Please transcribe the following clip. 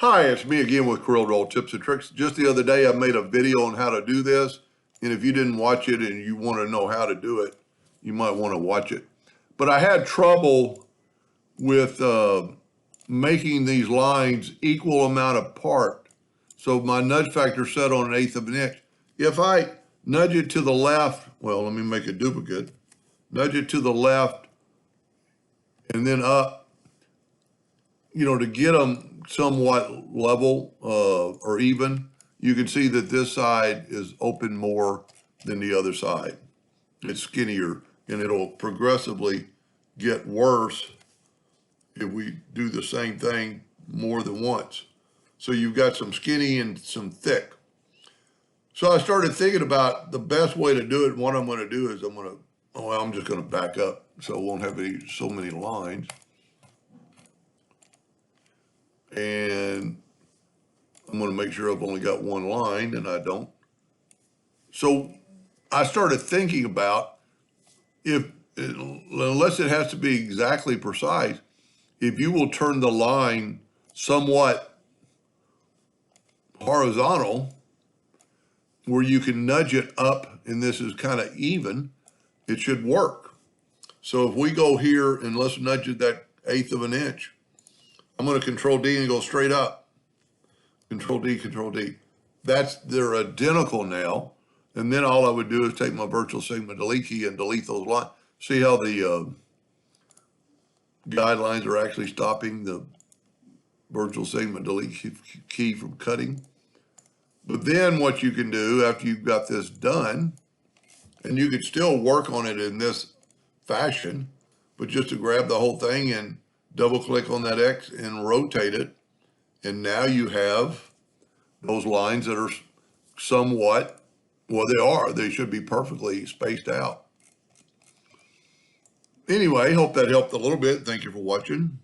Hi, it's me again with Corel tips and tricks. Just the other day, I made a video on how to do this. And if you didn't watch it and you want to know how to do it, you might want to watch it. But I had trouble with making these lines equal amount apart. So my nudge factor set on 1/8 of an inch. If I nudge it to the left, well, let me make a duplicate. Nudge it to the left and then up, to get them somewhat level or even, you can see that this side is open more than the other side. It's skinnier, and it'll progressively get worse if we do the same thing more than once. So you've got some skinny and some thick. So I started thinking about the best way to do it. And what I'm going to do is I'm just going to back up so it won't have so many lines. And I'm going to make sure I've only got one line, and I don't. So I started thinking about unless it has to be exactly precise, if you will turn the line somewhat horizontal, where you can nudge it up, and this is kind of even, it should work. So if we go here and let's nudge it that 1/8 of an inch, I'm going to Control D and go straight up. Control D, Control D. They're identical now. And then all I would do is take my virtual segment delete key and delete those lines. See how the guidelines are actually stopping the virtual segment delete key from cutting. But then what you can do after you've got this done, and you could still work on it in this fashion, but just to grab the whole thing and double click on that X and rotate it. And now you have those lines that are somewhat, well, they should be perfectly spaced out. Anyway, hope that helped a little bit. Thank you for watching.